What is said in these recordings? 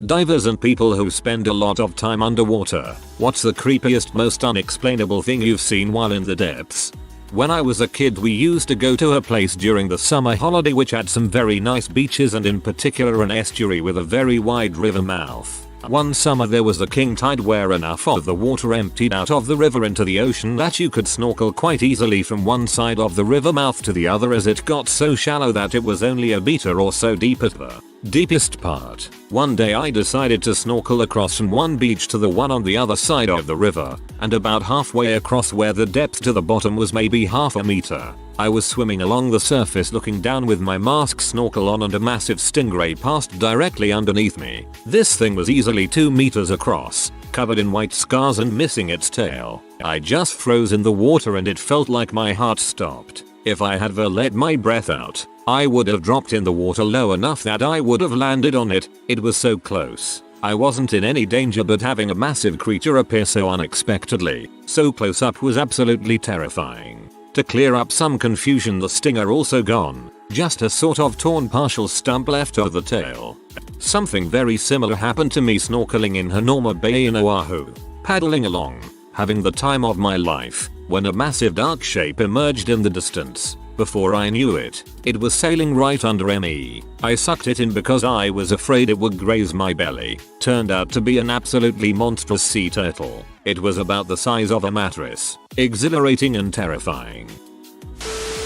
Divers and people who spend a lot of time underwater. What's the creepiest, most unexplainable thing you've seen while in the depths? When I was a kid we used to go to a place during the summer holiday which had some very nice beaches and in particular an estuary with a very wide river mouth. One summer there was a king tide where enough of the water emptied out of the river into the ocean that you could snorkel quite easily from one side of the river mouth to the other, as it got so shallow that it was only a meter or so deep at the deepest part. One day I decided to snorkel across from one beach to the one on the other side of the river, and about halfway across where the depth to the bottom was maybe half a meter, I was swimming along the surface looking down with my mask snorkel on and a massive stingray passed directly underneath me. This thing was easily 2 meters across, covered in white scars and missing its tail. I just froze in the water and it felt like my heart stopped. If I had ever let my breath out, I would have dropped in the water low enough that I would have landed on it. It was so close. I wasn't in any danger, but having a massive creature appear so unexpectedly, so close up, was absolutely terrifying. To clear up some confusion, the stinger also gone, just a sort of torn partial stump left of the tail. Something very similar happened to me snorkeling in Hanoma Bay in Oahu, paddling along, having the time of my life, when a massive dark shape emerged in the distance. Before I knew it, it was sailing right under me. I sucked it in because I was afraid it would graze my belly. Turned out to be an absolutely monstrous sea turtle. It was about the size of a mattress. Exhilarating and terrifying.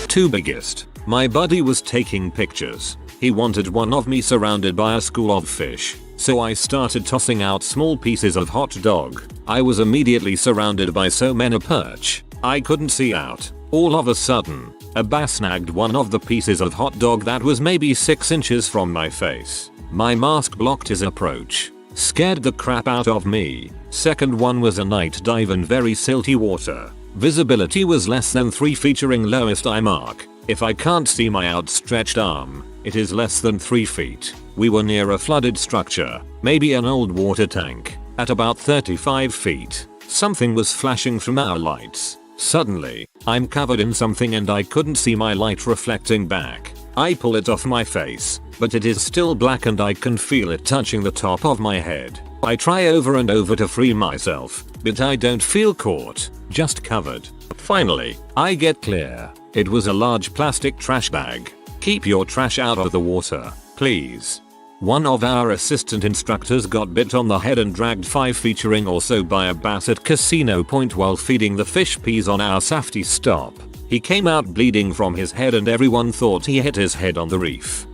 2 biggest. My buddy was taking pictures. He wanted one of me surrounded by a school of fish, so I started tossing out small pieces of hot dog. I was immediately surrounded by so many perch, I couldn't see out. All of a sudden, a bass snagged one of the pieces of hot dog that was maybe 6 inches from my face. My mask blocked his approach. Scared the crap out of me. Second one was a night dive in very silty water. Visibility was less than 3 featuring lowest eye mark. If I can't see my outstretched arm, it is less than 3 feet. We were near a flooded structure, maybe an old water tank. At about 35 feet, something was flashing from our lights. Suddenly, I'm covered in something and I couldn't see my light reflecting back. I pull it off my face, but it is still black and I can feel it touching the top of my head. I try over and over to free myself, but I don't feel caught, just covered. Finally, I get clear. It was a large plastic trash bag. Keep your trash out of the water, please. One of our assistant instructors got bit on the head and dragged 5 featuring or so by a bass at Casino Point while feeding the fish peas on our safety stop. He came out bleeding from his head and everyone thought he hit his head on the reef.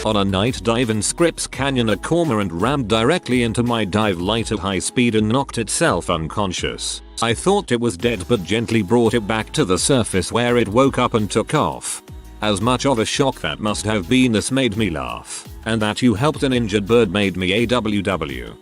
On a night dive in Scripps Canyon, a cormorant rammed directly into my dive light at high speed and knocked itself unconscious. I thought it was dead but gently brought it back to the surface where it woke up and took off. As much of a shock that must have been, this made me laugh. And that you helped an injured bird made me AWW.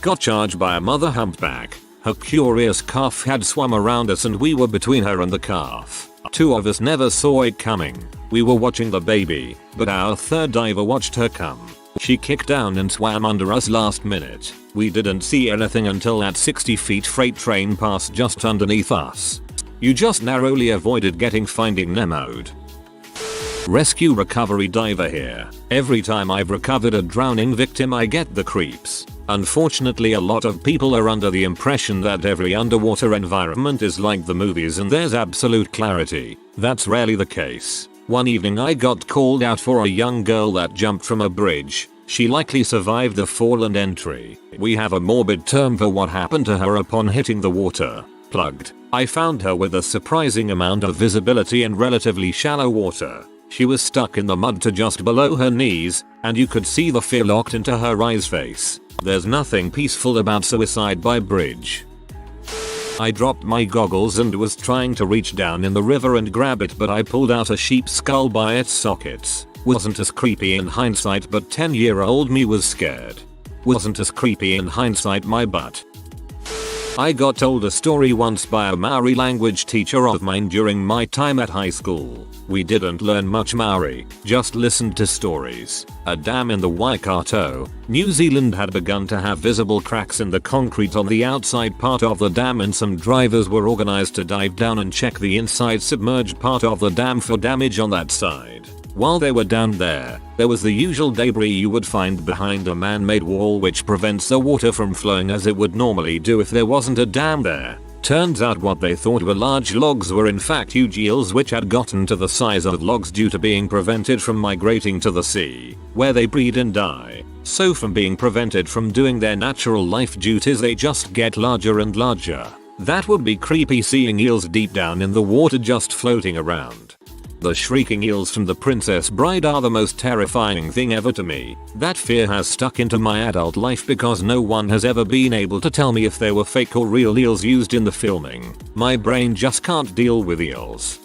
Got charged by a mother humpback. Her curious calf had swum around us and we were between her and the calf. 2 of us never saw it coming. We were watching the baby, but our third diver watched her come. She kicked down and swam under us last minute. We didn't see anything until that 60 feet freight train passed just underneath us. You just narrowly avoided getting Finding Nemo'd. Rescue recovery diver here. Every time I've recovered a drowning victim I get the creeps. Unfortunately, a lot of people are under the impression that every underwater environment is like the movies and there's absolute clarity. That's rarely the case. One evening I got called out for a young girl that jumped from a bridge. She likely survived the fall and entry. We have a morbid term for what happened to her upon hitting the water. Plugged. I found her with a surprising amount of visibility in relatively shallow water. She was stuck in the mud to just below her knees, and you could see the fear locked into her eyes face. There's nothing peaceful about suicide by bridge. I dropped my goggles and was trying to reach down in the river and grab it, but I pulled out a sheep's skull by its sockets. Wasn't as creepy in hindsight, but 10-year-old me was scared. Wasn't as creepy in hindsight, my butt. I got told a story once by a Maori language teacher of mine during my time at high school. We didn't learn much Maori, just listened to stories. A dam in the Waikato, New Zealand had begun to have visible cracks in the concrete on the outside part of the dam, and some drivers were organized to dive down and check the inside submerged part of the dam for damage on that side. While they were down there was the usual debris you would find behind a man-made wall which prevents the water from flowing as it would normally do if there wasn't a dam there. Turns out what they thought were large logs were in fact huge eels which had gotten to the size of logs due to being prevented from migrating to the sea, where they breed and die. So from being prevented from doing their natural life duties they just get larger and larger. That would be creepy seeing eels deep down in the water just floating around. The shrieking eels from The Princess Bride are the most terrifying thing ever to me. That fear has stuck into my adult life because no one has ever been able to tell me if they were fake or real eels used in the filming. My brain just can't deal with eels.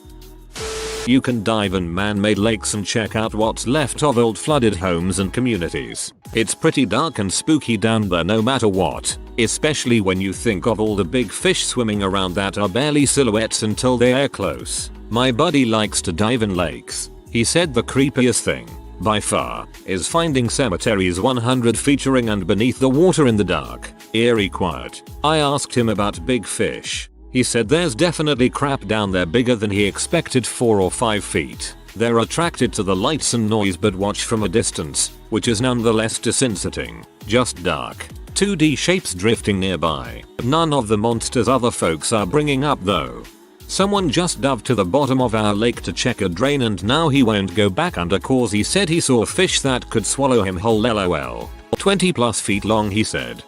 You can dive in man-made lakes and check out what's left of old flooded homes and communities. It's pretty dark and spooky down there no matter what, especially when you think of all the big fish swimming around that are barely silhouettes until they're close. My buddy likes to dive in lakes. He said the creepiest thing, by far, is finding cemeteries 100 featuring and beneath the water in the dark, eerie quiet. I asked him about big fish. He said there's definitely crap down there bigger than he expected, 4 or 5 feet. They're attracted to the lights and noise but watch from a distance, which is nonetheless disconcerting. Just dark, 2D shapes drifting nearby. None of the monsters other folks are bringing up though. Someone just dove to the bottom of our lake to check a drain and now he won't go back under cause he said he saw a fish that could swallow him whole, lol. 20+ feet long he said.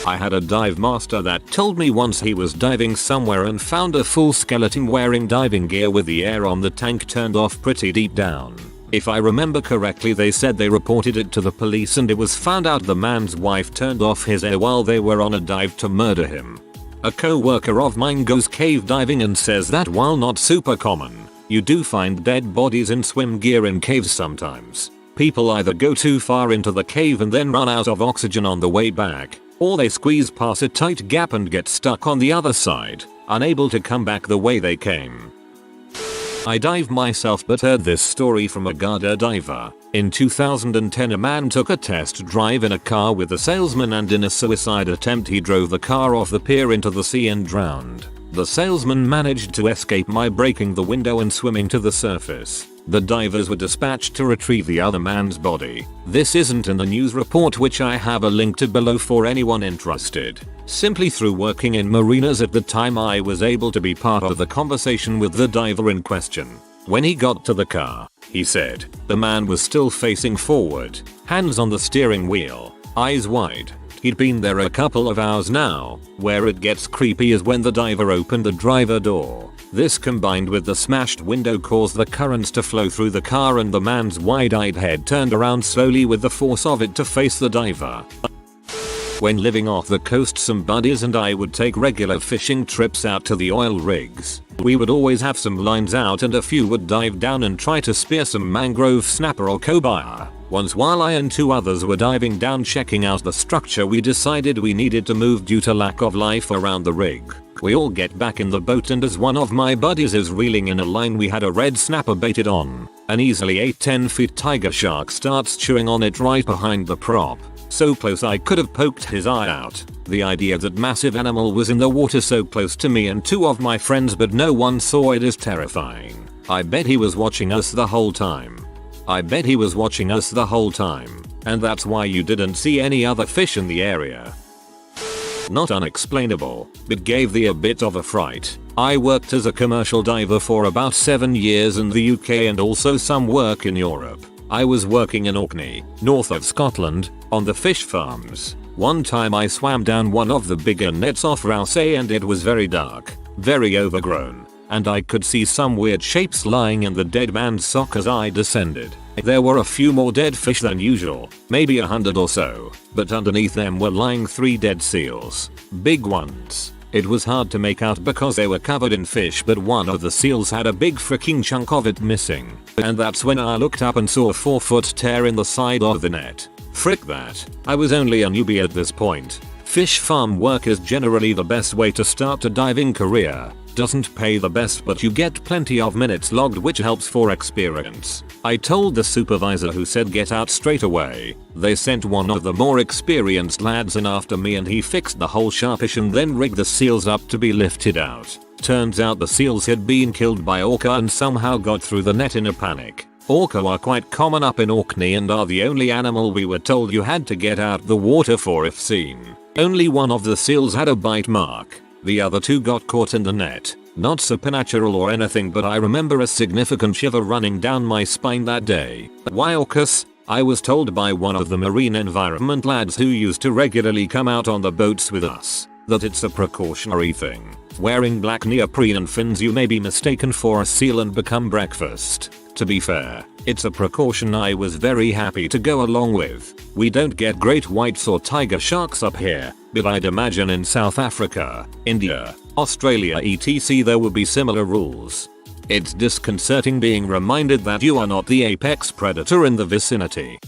I had a dive master that told me once he was diving somewhere and found a full skeleton wearing diving gear with the air on the tank turned off pretty deep down. If I remember correctly they said they reported it to the police and it was found out the man's wife turned off his air while they were on a dive to murder him. A co-worker of mine goes cave diving and says that while not super common, you do find dead bodies in swim gear in caves sometimes. People either go too far into the cave and then run out of oxygen on the way back, or they squeeze past a tight gap and get stuck on the other side, unable to come back the way they came. I dive myself but heard this story from a Garda diver. In 2010 a man took a test drive in a car with a salesman and in a suicide attempt he drove the car off the pier into the sea and drowned. The salesman managed to escape by breaking the window and swimming to the surface. The divers were dispatched to retrieve the other man's body. This isn't in the news report which I have a link to below for anyone interested. Simply through working in marinas at the time I was able to be part of the conversation with the diver in question. When he got to the car, he said, the man was still facing forward, hands on the steering wheel, eyes wide. He'd been there a couple of hours now. Where it gets creepy is when the diver opened the driver door. This combined with the smashed window caused the currents to flow through the car and the man's wide-eyed head turned around slowly with the force of it to face the diver. When living off the coast some buddies and I would take regular fishing trips out to the oil rigs. We would always have some lines out and a few would dive down and try to spear some mangrove snapper or cobia. Once while I and 2 others were diving down checking out the structure we decided we needed to move due to lack of life around the rig. We all get back in the boat and as one of my buddies is reeling in a line we had a red snapper baited on, an easily 8-10 feet tiger shark starts chewing on it right behind the prop. So close I could have poked his eye out. The idea that massive animal was in the water so close to me and 2 of my friends but no one saw it is terrifying. I bet he was watching us the whole time. And that's why you didn't see any other fish in the area. Not unexplainable, but gave the a bit of a fright. I worked as a commercial diver for about 7 years in the UK and also some work in Europe. I was working in Orkney, north of Scotland, on the fish farms. One time I swam down one of the bigger nets off Rousay and it was very dark, very overgrown, and I could see some weird shapes lying in the dead man's sock as I descended. There were a few more dead fish than usual, maybe 100 or so, but underneath them were lying 3 dead seals, big ones. It was hard to make out because they were covered in fish but one of the seals had a big freaking chunk of it missing. And that's when I looked up and saw a 4-foot tear in the side of the net. Frick that. I was only a newbie at this point. Fish farm work is generally the best way to start a diving career. Doesn't pay the best but you get plenty of minutes logged which helps for experience. I told the supervisor who said get out straight away. They sent one of the more experienced lads in after me and he fixed the whole sharpish and then rigged the seals up to be lifted out. Turns out the seals had been killed by orca and somehow got through the net in a panic. Orca are quite common up in Orkney and are the only animal we were told you had to get out the water for if seen. Only one of the seals had a bite mark. The other two got caught in the net. Not supernatural or anything, but I remember a significant shiver running down my spine that day. Why orcas? I was told by one of the marine environment lads who used to regularly come out on the boats with us that it's a precautionary thing. Wearing black neoprene fins, you may be mistaken for a seal and become breakfast. To be fair, it's a precaution I was very happy to go along with. We don't get great whites or tiger sharks up here, but I'd imagine in South Africa, India, Australia etc. there would be similar rules. It's disconcerting being reminded that you are not the apex predator in the vicinity.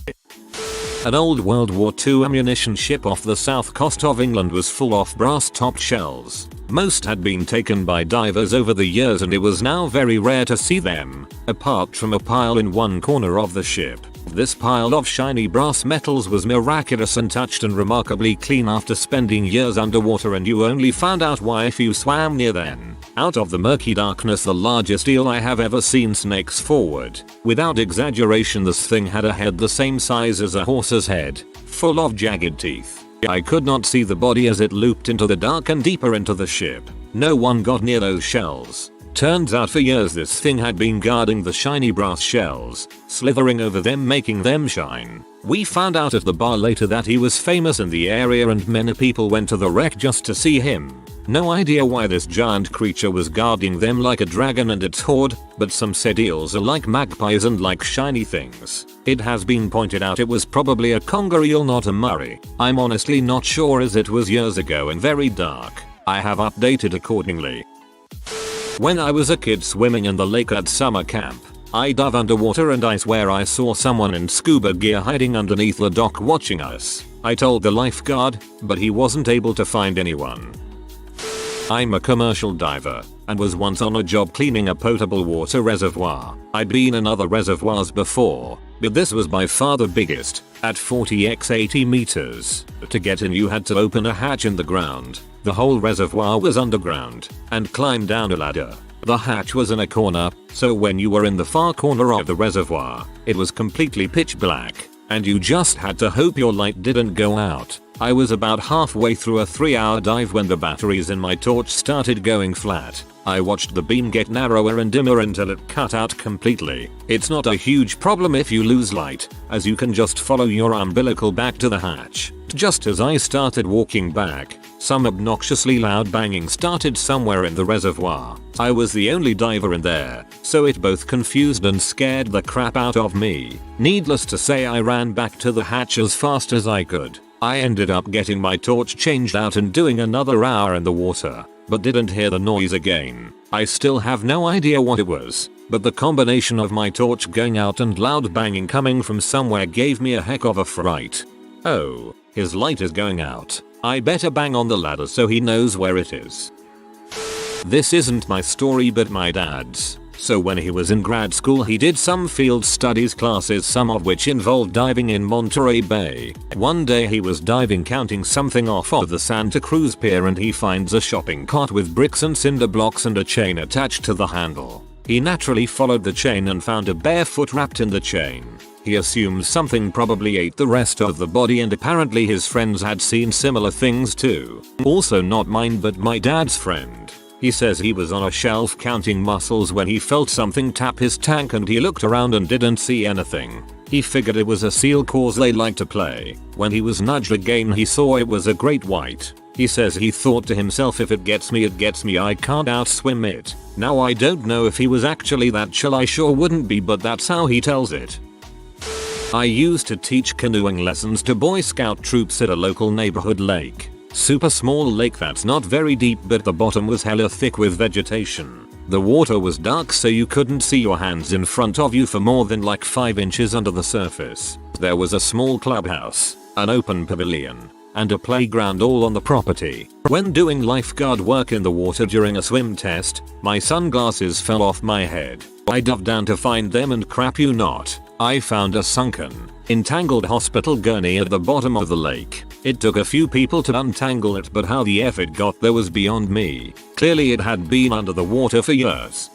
An old World War II ammunition ship off the south coast of England was full of brass-topped shells. Most had been taken by divers over the years and it was now very rare to see them, apart from a pile in one corner of the ship. This pile of shiny brass metals was miraculous untouched and remarkably clean after spending years underwater, and you only found out why if you swam near then. Out of the murky darkness, the largest eel I have ever seen snakes forward. Without exaggeration, this thing had a head the same size as a horse's head, full of jagged teeth. I could not see the body as it looped into the dark and deeper into the ship. No one got near those shells. Turns out for years this thing had been guarding the shiny brass shells, slithering over them making them shine. We found out at the bar later that he was famous in the area and many people went to the wreck just to see him. No idea why this giant creature was guarding them like a dragon and its horde, but some said eels are like magpies and like shiny things. It has been pointed out it was probably a conger eel, not a Murray. I'm honestly not sure as it was years ago and very dark. I have updated accordingly. When I was a kid swimming in the lake at summer camp, I dove underwater and I swear I saw someone in scuba gear hiding underneath the dock watching us. I told the lifeguard, but he wasn't able to find anyone. I'm a commercial diver and was once on a job cleaning a potable water reservoir. I'd been in other reservoirs before, but this was by far the biggest, at 40x 80 meters. To get in you had to open a hatch in the ground. The whole reservoir was underground and climb down a ladder. The hatch was in a corner, so when you were in the far corner of the reservoir, it was completely pitch black, and you just had to hope your light didn't go out. I was about halfway through a 3-hour dive when the batteries in my torch started going flat. I watched the beam get narrower and dimmer until it cut out completely. It's not a huge problem if you lose light, as you can just follow your umbilical back to the hatch. Just as I started walking back, some obnoxiously loud banging started somewhere in the reservoir. I was the only diver in there, so it both confused and scared the crap out of me. Needless to say, I ran back to the hatch as fast as I could. I ended up getting my torch changed out and doing another hour in the water, but didn't hear the noise again. I still have no idea what it was, but the combination of my torch going out and loud banging coming from somewhere gave me a heck of a fright. Oh, his light is going out. I better bang on the ladder so he knows where it is. This isn't my story but my dad's. So when he was in grad school he did some field studies classes, some of which involved diving in Monterey Bay. One day he was diving counting something off of the Santa Cruz Pier and he finds a shopping cart with bricks and cinder blocks and a chain attached to the handle. He naturally followed the chain and found a bare foot wrapped in the chain. He assumed something probably ate the rest of the body, and apparently his friends had seen similar things too. Also not mine but my dad's friend. He says he was on a shelf counting mussels when he felt something tap his tank and he looked around and didn't see anything. He figured it was a seal cause they like to play. When he was nudged again he saw it was a great white. He says he thought to himself, if it gets me, I can't outswim it. Now I don't know if he was actually that chill, I sure wouldn't be, but that's how he tells it. I used to teach canoeing lessons to Boy Scout troops at a local neighborhood lake. Super small lake that's not very deep, but the bottom was hella thick with vegetation. The water was dark so you couldn't see your hands in front of you for more than like 5 inches under the surface. There was a small clubhouse, an open pavilion, and a playground all on the property. When doing lifeguard work in the water during a swim test, my sunglasses fell off my head. I dove down to find them and crap you not, I found a sunken, entangled hospital gurney at the bottom of the lake. It took a few people to untangle it, but how the F it got there was beyond me. Clearly it had been under the water for years.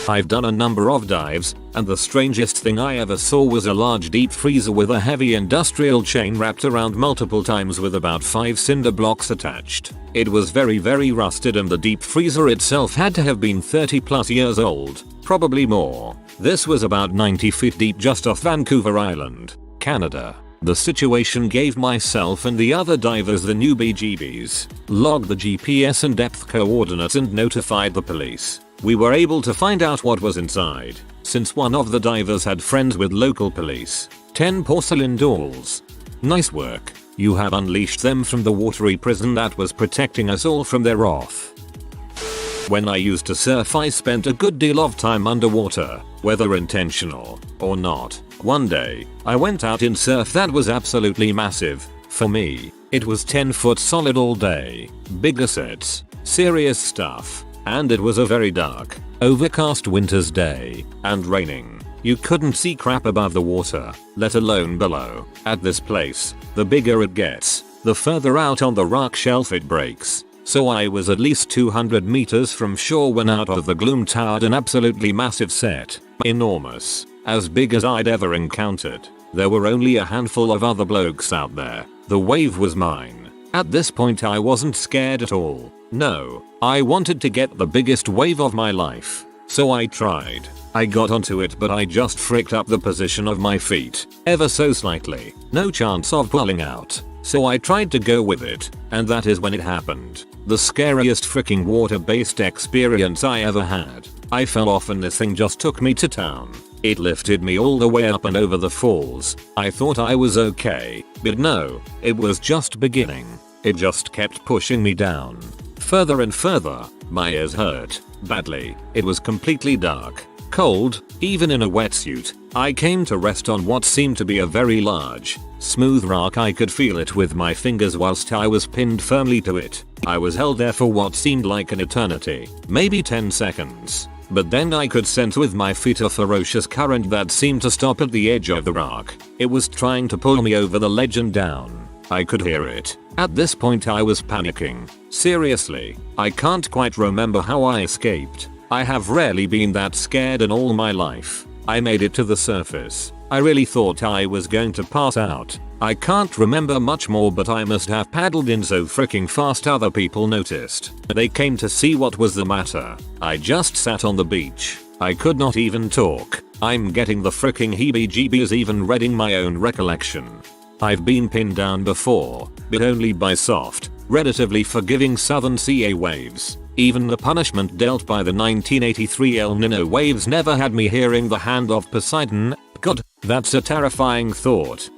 I've done a number of dives, and the strangest thing I ever saw was a large deep freezer with a heavy industrial chain wrapped around multiple times with about 5 cinder blocks attached. It was very rusted, and the deep freezer itself had to have been 30 plus years old, probably more. This was about 90 feet deep just off Vancouver Island, Canada. The situation gave myself and the other divers the newbie-jeebies, logged the GPS and depth coordinates and notified the police. We were able to find out what was inside, since one of the divers had friends with local police. 10 porcelain dolls. Nice work. You have unleashed them from the watery prison that was protecting us all from their wrath. When I used to surf, I spent a good deal of time underwater, whether intentional or not. One day, I went out in surf that was absolutely massive. For me, it was 10 foot solid all day. Bigger sets, serious stuff. And it was a very dark, overcast winter's day, and raining. You couldn't see crap above the water, let alone below. At this place, the bigger it gets, the further out on the rock shelf it breaks. So I was at least 200 meters from shore when out of the gloom towered an absolutely massive set. Enormous. As big as I'd ever encountered. There were only a handful of other blokes out there. The wave was mine. At this point I wasn't scared at all. No, I wanted to get the biggest wave of my life. So I tried. I got onto it, but I just fricked up the position of my feet, ever so slightly. No chance of pulling out. So I tried to go with it, and that is when it happened. The scariest freaking water-based experience I ever had. I fell off and this thing just took me to town. It lifted me all the way up and over the falls. I thought I was okay, but no, it was just beginning. It just kept pushing me down. Further and further. My ears hurt badly. It was completely dark, cold, even in a wetsuit. I came to rest on what seemed to be a very large, smooth rock. I could feel it with my fingers whilst I was pinned firmly to it. I was held there for what seemed like an eternity, maybe 10 seconds. But then I could sense with my feet a ferocious current that seemed to stop at the edge of the rock. It was trying to pull me over the ledge and down. I could hear it. At this point I was panicking. Seriously, I can't quite remember how I escaped. I have rarely been that scared in all my life. I made it to the surface. I really thought I was going to pass out. I can't remember much more, but I must have paddled in so freaking fast other people noticed. They came to see what was the matter. I just sat on the beach. I could not even talk. I'm getting the freaking heebie-jeebies even reading my own recollection. I've been pinned down before, but only by soft, relatively forgiving southern CA waves. Even the punishment dealt by the 1983 El Nino waves never had me hearing the hand of Poseidon. God, that's a terrifying thought.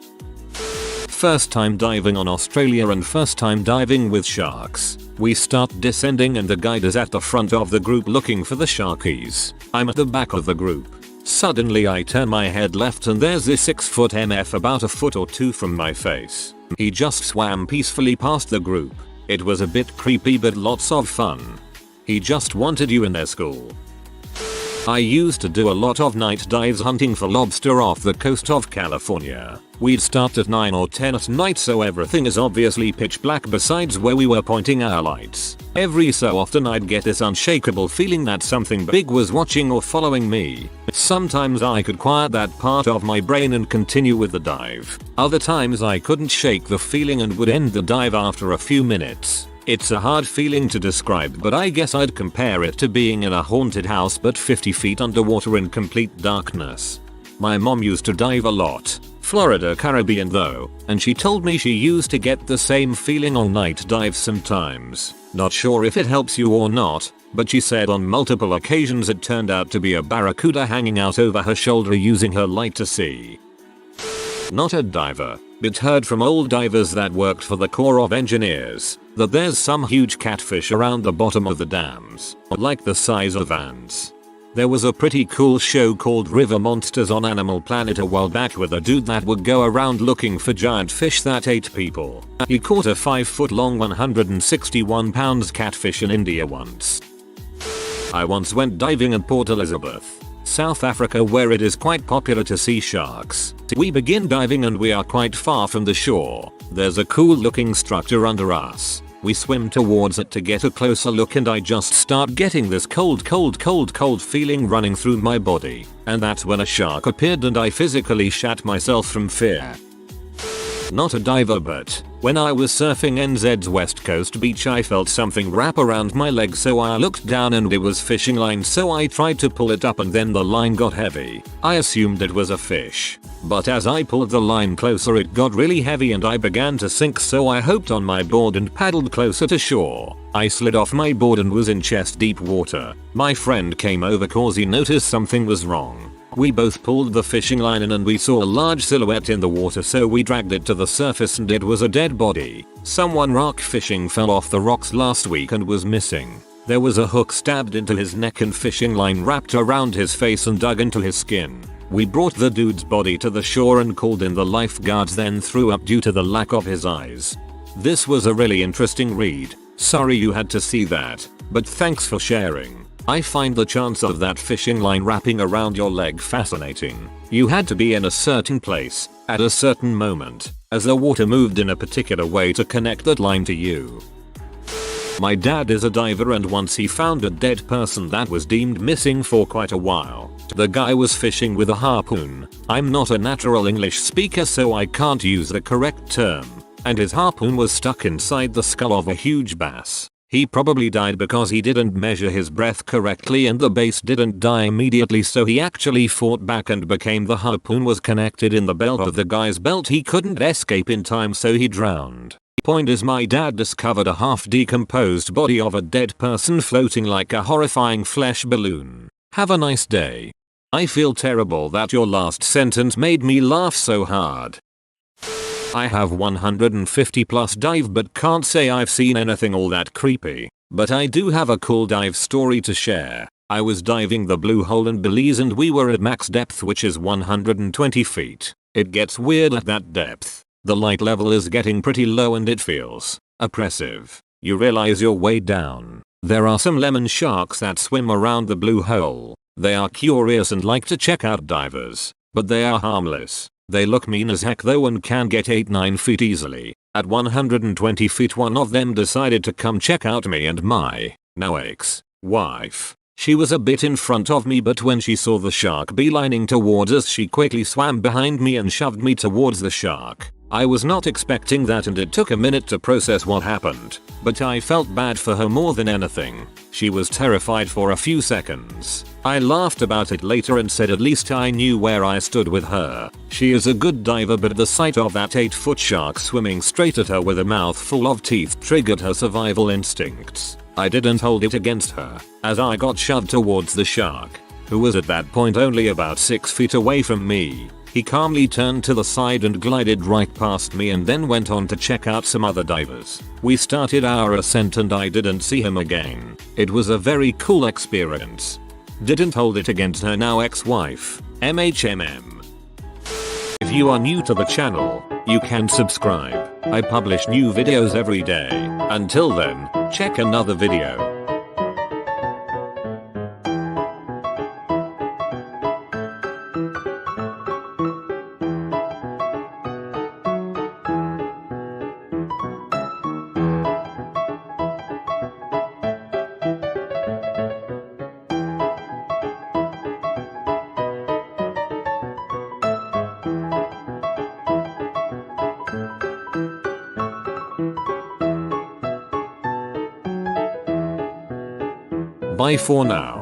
First time diving on Australia and first time diving with sharks. We start descending and the guide is at the front of the group looking for the sharkies. I'm at the back of the group. Suddenly I turn my head left and there's this 6-foot MF about a foot or two from my face. He just swam peacefully past the group. It was a bit creepy but lots of fun. He just wanted you in their school. I used to do a lot of night dives hunting for lobster off the coast of California. We'd start at 9 or 10 at night, so everything is obviously pitch black besides where we were pointing our lights. Every so often I'd get this unshakable feeling that something big was watching or following me. Sometimes I could quiet that part of my brain and continue with the dive. Other times I couldn't shake the feeling and would end the dive after a few minutes. It's a hard feeling to describe, but I guess I'd compare it to being in a haunted house but 50 feet underwater in complete darkness. My mom used to dive a lot. Florida Caribbean though, and she told me she used to get the same feeling on night dives sometimes. Not sure if it helps you or not, but she said on multiple occasions it turned out to be a barracuda hanging out over her shoulder using her light to see. Not a diver, but heard from old divers that worked for the Corps of Engineers that there's some huge catfish around the bottom of the dams, like the size of ants. There was a pretty cool show called River Monsters on Animal Planet a while back with a dude that would go around looking for giant fish that ate people. He caught a 5-foot long 161 pounds catfish in India once. I once went diving at Port Elizabeth, South Africa, where it is quite popular to see sharks. We begin diving and we are quite far from the shore. There's a cool looking structure under us. We swim towards it to get a closer look and I just start getting this cold feeling running through my body. And that's when a shark appeared and I physically shat myself from fear. Not a diver, but when I was surfing NZ's West Coast beach I felt something wrap around my leg, so I looked down and it was fishing line, so I tried to pull it up and then the line got heavy. I assumed it was a fish, but as I pulled the line closer it got really heavy and I began to sink, so I hopped on my board and paddled closer to shore. I slid off my board and was in chest deep water. My friend came over cause he noticed something was wrong. We both pulled the fishing line in and we saw a large silhouette in the water, so we dragged it to the surface and it was a dead body. Someone rock fishing fell off the rocks last week and was missing. There was a hook stabbed into his neck and fishing line wrapped around his face and dug into his skin. We brought the dude's body to the shore and called in the lifeguards, then threw up due to the lack of his eyes. This was a really interesting read. Sorry you had to see that, but thanks for sharing. I find the chance of that fishing line wrapping around your leg fascinating. You had to be in a certain place, at a certain moment, as the water moved in a particular way to connect that line to you. My dad is a diver and once he found a dead person that was deemed missing for quite a while. The guy was fishing with a harpoon. I'm not a natural English speaker so I can't use the correct term. And his harpoon was stuck inside the skull of a huge bass. He probably died because he didn't measure his breath correctly and the bass didn't die immediately, so he actually fought back and became the harpoon was connected in the belt of the guy's belt. He couldn't escape in time so he drowned. Point is, my dad discovered a half decomposed body of a dead person floating like a horrifying flesh balloon. Have a nice day. I feel terrible that your last sentence made me laugh so hard. I have 150 plus dive but can't say I've seen anything all that creepy. But I do have a cool dive story to share. I was diving the Blue Hole in Belize and we were at max depth, which is 120 feet. It gets weird at that depth. The light level is getting pretty low and it feels oppressive. You realize you're way down. There are some lemon sharks that swim around the Blue Hole. They are curious and like to check out divers, but they are harmless. They look mean as heck though and can get 8-9 feet easily. At 120 feet one of them decided to come check out me and my now ex-wife. She was a bit in front of me, but when she saw the shark beelining towards us she quickly swam behind me and shoved me towards the shark. I was not expecting that and it took a minute to process what happened, but I felt bad for her more than anything. She was terrified for a few seconds. I laughed about it later and said at least I knew where I stood with her. She is a good diver, but the sight of that 8-foot shark swimming straight at her with a mouth full of teeth triggered her survival instincts. I didn't hold it against her, as I got shoved towards the shark, who was at that point only about 6 feet away from me. He calmly turned to the side and glided right past me and then went on to check out some other divers. We started our ascent and I didn't see him again. It was a very cool experience. Didn't hold it against her now ex-wife. MHMM. If you are new to the channel, you can subscribe. I publish new videos every day. Until then, check another video. Bye for now.